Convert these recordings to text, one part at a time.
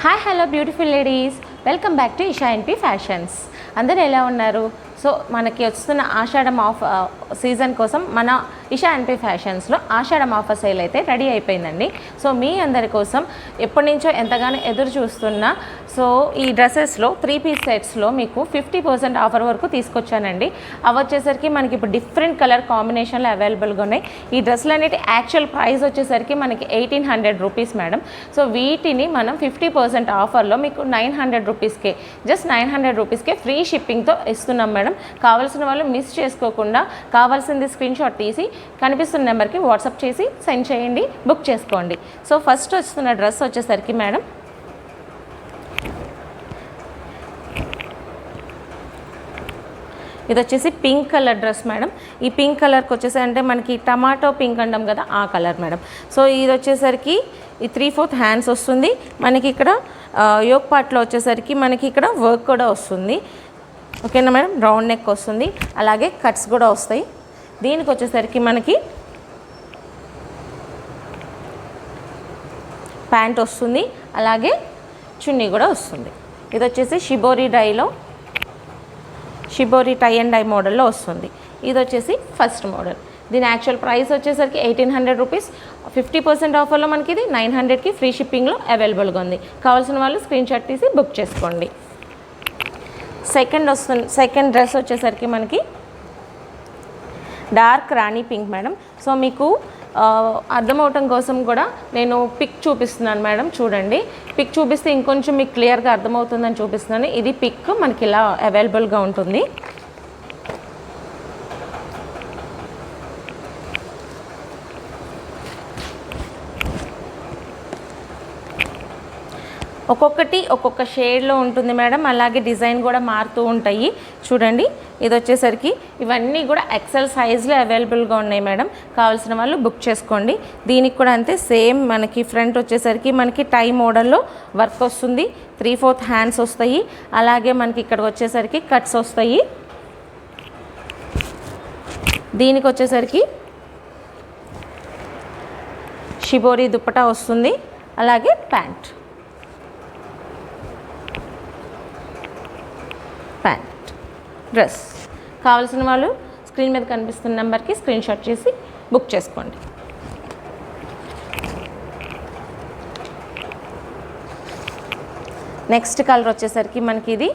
Hi hello beautiful ladies, welcome back to Isha NP fashions. అందరూ ఎలా ఉన్నారు? సో మనకి వస్తున్న ఆషాఢం సీజన్ కోసం మన ఇషా ఎన్పి ఫ్యాషన్స్లో ఆషాఢం ఆఫర్ సేల్ అయితే రెడీ అయిపోయిందండి. సో మీ అందరి కోసం ఎప్పటి నుంచో ఎంతగానో ఎదురు చూస్తున్న సో ఈ డ్రెస్సెస్లో 3 పీస్ సెట్స్లో మీకు 50% ఆఫర్ వరకు తీసుకొచ్చానండి. అవి వచ్చేసరికి మనకి ఇప్పుడు డిఫరెంట్ కలర్ కాంబినేషన్లో అవైలబుల్గా ఉన్నాయి. ఈ డ్రెస్సులు అనేవి యాక్చువల్ ప్రైస్ వచ్చేసరికి మనకి 1800 రూపీస్ మేడం. సో వీటిని మనం 50% ఆఫర్లో మీకు 900 రూపీస్కే, జస్ట్ 900 రూపీస్కే ఫ్రీ షిప్పింగ్తో ఇస్తున్నాం మేడం. కావాల్సిన వాళ్ళు మిస్ చేసుకోకుండా కావాల్సింది స్క్రీన్ షాట్ తీసి కనిపిస్తున్న నెంబర్కి వాట్సాప్ చేసి సెండ్ చేయండి, బుక్ చేసుకోండి. సో ఫస్ట్ వస్తున్న డ్రెస్ వచ్చేసరికి మేడం ఇది వచ్చేసి పింక్ కలర్ డ్రెస్ మేడం. ఈ పింక్ కలర్కి వచ్చేసి అంటే మనకి టమాటో పింక్ అంటాం కదా, ఆ కలర్ మేడం. సో ఇది వచ్చేసరికి ఈ 3/4 హ్యాండ్స్ వస్తుంది మనకి. ఇక్కడ యోక్ పార్ట్లో వచ్చేసరికి మనకి ఇక్కడ వర్క్ కూడా వస్తుంది. ఓకేనా మేడం, రౌండ్ నెక్ వస్తుంది, అలాగే కట్స్ కూడా వస్తాయి. దీనికి వచ్చేసరికి మనకి ప్యాంట్ వస్తుంది, అలాగే చున్నీ కూడా వస్తుంది. ఇది వచ్చేసి షిబోరి టై అండ్ డై మోడల్లో వస్తుంది. ఇది వచ్చేసి ఫస్ట్ మోడల్. దీని యాక్చువల్ ప్రైస్ వచ్చేసరికి 1800 రూపీస్. 50% ఆఫర్లో మనకి ఇది 900కి ఫ్రీ షిప్పింగ్లో అవైలబుల్గా ఉంది. కావాల్సిన వాళ్ళు స్క్రీన్ షాట్ తీసి బుక్ చేసుకోండి. సెకండ్ డ్రెస్ వచ్చేసరికి మనకి డార్క్ రాణి పింక్ మేడం. సో మీకు అర్థమవటం కోసం కూడా నేను పిక్ చూపిస్తున్నాను మేడం. చూడండి, పిక్ చూపిస్తే ఇంకొంచెం మీకు క్లియర్గా అర్థమవుతుందని చూపిస్తున్నాను. ఇది పిక్ మనకి ఇలా అవైలబుల్గా ఉంటుంది. ఒక్కొక్కటి ఒక్కొక్క షేడ్లో ఉంటుంది మేడం, అలాగే డిజైన్ కూడా మారుతూ ఉంటాయి. చూడండి, ఇది వచ్చేసరికి ఇవన్నీ కూడా ఎక్సెల్ సైజ్లో అవైలబుల్గా ఉన్నాయి మేడం. కావాల్సిన వాళ్ళు బుక్ చేసుకోండి. దీనికి కూడా అంతే, సేమ్ మనకి ఫ్రంట్ వచ్చేసరికి మనకి టై మోడల్లో వర్క్ వస్తుంది. 3/4 హ్యాండ్స్ వస్తాయి, అలాగే మనకి ఇక్కడ వచ్చేసరికి కట్స్ వస్తాయి. దీనికి వచ్చేసరికి షిబోరి దుప్పటా వస్తుంది, అలాగే ప్యాంట్ డ్రెస్. కావాల్సిన వాళ్ళు స్క్రీన్ మీద కనిపిస్తున్న నెంబర్కి స్క్రీన్ షాట్ చేసి బుక్ చేసుకోండి. నెక్స్ట్ కలర్ వచ్చేసరికి మనకి ఇది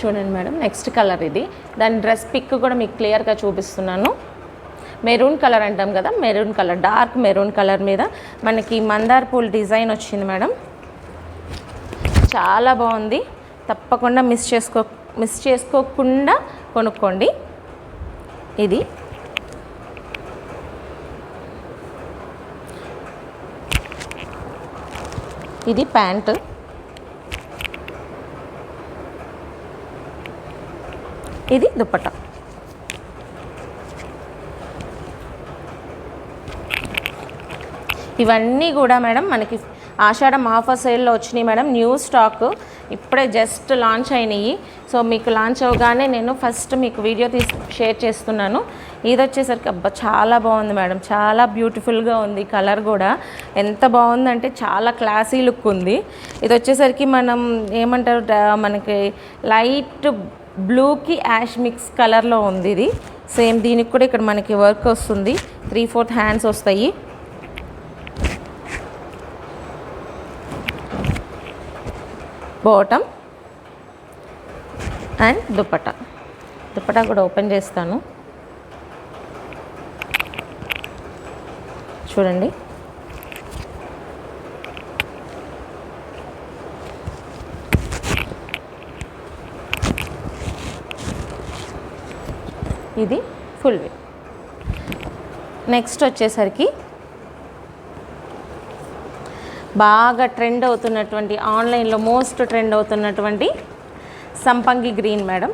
చూడండి మేడం, నెక్స్ట్ కలర్ ఇది. దాని డ్రెస్ పిక్ కూడా మీకు క్లియర్గా చూపిస్తున్నాను. మెరూన్ కలర్ అంటాం కదా, maroon colour, dark maroon colour మీద మనకి మందార్ పూల్ డిజైన్ వచ్చింది మేడం. చాలా బాగుంది, తప్పకుండా మిస్ చేసుకోకుండా కొనుక్కోండి. ఇది ప్యాంట్, ఇది దుప్పట్టా. ఇవన్నీ కూడా మేడం మనకి ఆషాఢం ఆఫర్ సేల్లో వచ్చినాయి మేడం. న్యూ స్టాక్ ఇప్పుడే జస్ట్ లాంచ్ అయినాయి. సో మీకు లాంచ్ అవగానే నేను ఫస్ట్ మీకు వీడియో షేర్ చేస్తున్నాను. ఇది వచ్చేసరికి అబ్బా చాలా బాగుంది మేడం, చాలా బ్యూటిఫుల్గా ఉంది. కలర్ కూడా ఎంత బాగుందంటే చాలా క్లాసీ లుక్ ఉంది. ఇది వచ్చేసరికి మనం ఏమంటారు, మనకి లైట్ బ్లూకి యాష్ మిక్స్ కలర్లో ఉంది. ఇది సేమ్ దీనికి కూడా ఇక్కడ మనకి వర్క్ వస్తుంది. 3/4 హ్యాండ్స్ వస్తాయి. బాటమ్ అండ్ దుప్పటా కూడా ఓపెన్ చేస్తాను. చూడండి, ఇది ఫుల్ వే. నెక్స్ట్ వచ్చేసరికి బాగా ట్రెండ్ అవుతున్నటువంటి, ఆన్లైన్లో మోస్ట్ ట్రెండ్ అవుతున్నటువంటి సంపంగి గ్రీన్ మేడం.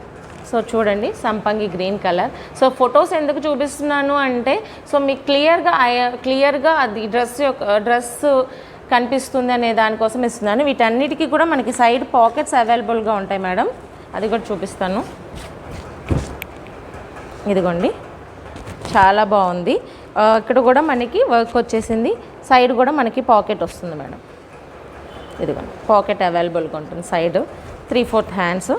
సో చూడండి, సంపంగి గ్రీన్ కలర్. సో ఫొటోస్ ఎందుకు చూపిస్తున్నాను అంటే సో మీకు క్లియర్గా అది డ్రెస్ కనిపిస్తుంది అనే దానికోసం ఇస్తున్నాను. వీటన్నిటికీ కూడా మనకి సైడ్ పాకెట్స్ అవైలబుల్గా ఉంటాయి మేడం, అది కూడా చూపిస్తాను. ఇదిగోండి, చాలా బాగుంది. ఇక్కడ కూడా మనకి వర్క్ వచ్చేసింది. సైడ్ కూడా మనకి పాకెట్ వస్తుంది మేడం. ఇదిగోండి పాకెట్ అవైలబుల్గా ఉంటుంది సైడ్ 3/4 హ్యాండ్స్.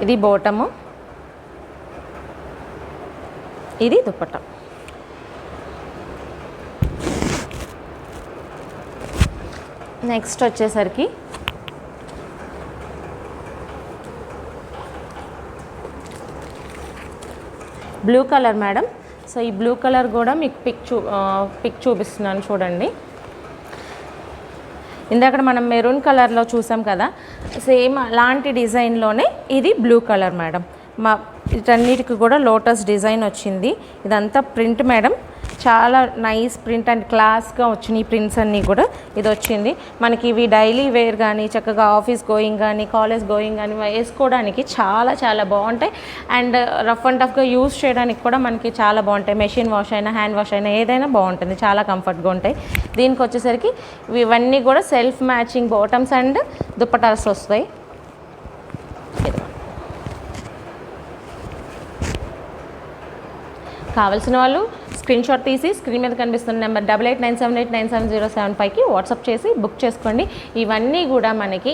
ఇది బోటము, ఇది దుపట్టా. నెక్స్ట్ వచ్చేసరికి బ్లూ కలర్ మేడం. సో ఈ బ్లూ కలర్ కూడా మీకు పిక్ చూపిస్తున్నాను చూడండి. ఇందాక మనం మెరూన్ కలర్లో చూసాం కదా, సేమ్ అలాంటి డిజైన్లోనే ఇది బ్లూ కలర్ మేడం. వీటన్నిటికి కూడా లోటస్ డిజైన్ వచ్చింది. ఇదంతా ప్రింట్ మేడం, చాలా నైస్ ప్రింట్ అండ్ క్లాస్గా వచ్చినాయి ప్రింట్స్ అన్నీ కూడా. ఇది వచ్చింది మనకి. ఇవి డైలీ వేర్ కానీ చక్కగా ఆఫీస్ గోయింగ్ కానీ కాలేజ్ గోయింగ్ కానీ వేసుకోవడానికి చాలా చాలా బాగుంటాయి. అండ్ రఫ్ అండ్ టఫ్గా యూస్ చేయడానికి కూడా మనకి చాలా బాగుంటాయి. మెషిన్ వాష్ అయినా హ్యాండ్ వాష్ అయినా ఏదైనా బాగుంటుంది, చాలా కంఫర్ట్గా ఉంటాయి. దీనికి వచ్చేసరికి ఇవన్నీ కూడా self matching bottoms and dupattas వస్తాయి. కావాల్సిన వాళ్ళు స్క్రీన్ షాట్ తీసి స్క్రీన్ మీద కనిపిస్తున్న నెంబర్ 8897897075కి వాట్సాప్ చేసి బుక్ చేసుకోండి. ఇవన్నీ కూడా మనకి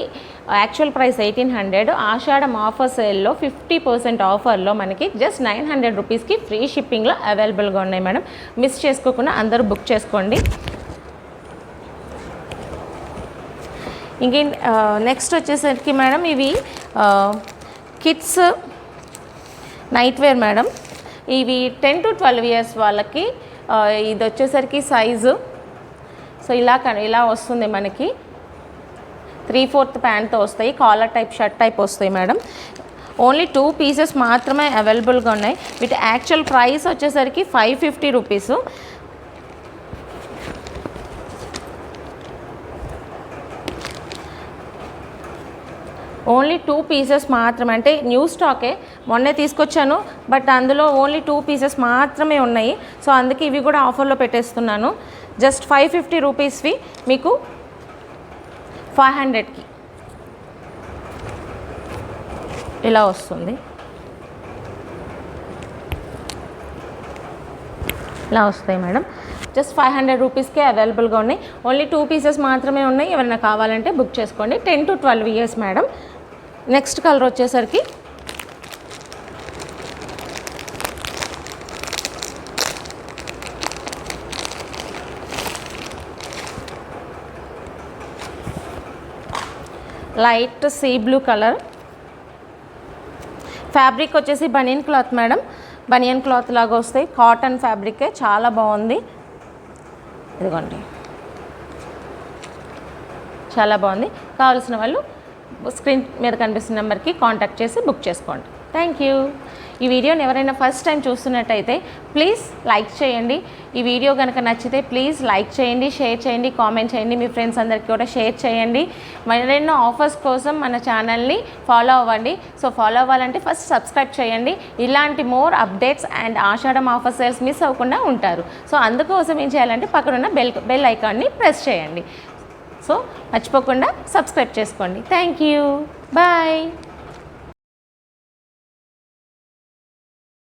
యాక్చువల్ ప్రైస్ 1800, ఆషాఢం ఆఫర్ సేల్లో 50% ఆఫర్లో మనకి జస్ట్ 900 రూపీస్కి ఫ్రీ షిప్పింగ్లో అవైలబుల్గా ఉన్నాయి మేడం. మిస్ చేసుకోకుండా అందరూ బుక్ చేసుకోండి. ఇంకేం నెక్స్ట్ వచ్చేసరికి మేడం ఇవి కిడ్స్ నైట్ వేర్ మేడం. ఇవి 10 to 12 years వాళ్ళకి. ఇది వచ్చేసరికి సైజు సో ఇలా వస్తుంది మనకి. 3/4 ప్యాంట్తో వస్తాయి, కాలర్ టైప్ షర్ట్ టైప్ వస్తాయి మేడం. ఓన్లీ 2 పీసెస్ మాత్రమే అవైలబుల్గా ఉన్నాయి. వీటి యాక్చువల్ ప్రైస్ వచ్చేసరికి 550 రూపీస్. ఓన్లీ 2 పీసెస్ మాత్రమే, అంటే న్యూ స్టాకే, మొన్నే తీసుకొచ్చాను బట్ అందులో ఓన్లీ 2 పీసెస్ మాత్రమే ఉన్నాయి. సో అందుకే ఇవి కూడా ఆఫర్లో పెట్టేస్తున్నాను. జస్ట్ 550 రూపీస్వి మీకు 500కి ఇలా వస్తుంది. ఇలా వస్తాయి మేడం. జస్ట్ 500 రూపీస్కే అవైలబుల్గా ఉన్నాయి. ఓన్లీ 2 పీసెస్ మాత్రమే ఉన్నాయి. ఎవరైనా కావాలంటే బుక్ చేసుకోండి. 10 to 12 years madam. Next colour వచ్చేసరికి light sea blue colour. Fabric వచ్చేసి banian cloth madam. Banian cloth లాగా వస్తాయి, కాటన్ ఫ్యాబ్రికే, చాలా బాగుంది. ఇదిగోండి చాలా బాగుంది. కావాల్సిన వాళ్ళు స్క్రీన్ మీద కనిపిస్తున్న నెంబర్కి కాంటాక్ట్ చేసి బుక్ చేసుకోండి. Thank you. ఈ వీడియోని ఎవరైనా ఫస్ట్ టైం చూస్తున్నట్టయితే ప్లీజ్ లైక్ చేయండి. ఈ వీడియో కనుక నచ్చితే ప్లీజ్ లైక్ చేయండి, షేర్ చేయండి, కామెంట్ చేయండి, మీ ఫ్రెండ్స్ అందరికీ కూడా షేర్ చేయండి. మరెన్నో ఆఫర్స్ కోసం మన ఛానల్ని ఫాలో అవ్వండి. సో ఫాలో అవ్వాలంటే ఫస్ట్ సబ్స్క్రైబ్ చేయండి. ఇలాంటి more updates and Ashadham offer sales miss అవ్వకుండా ఉంటారు. సో అందుకోసం ఏం చేయాలంటే పక్కనున్న బెల్ ఐకాన్ని ప్రెస్ చేయండి. సో మర్చిపోకుండా సబ్స్క్రైబ్ చేసుకోండి. Thank you. బాయ్.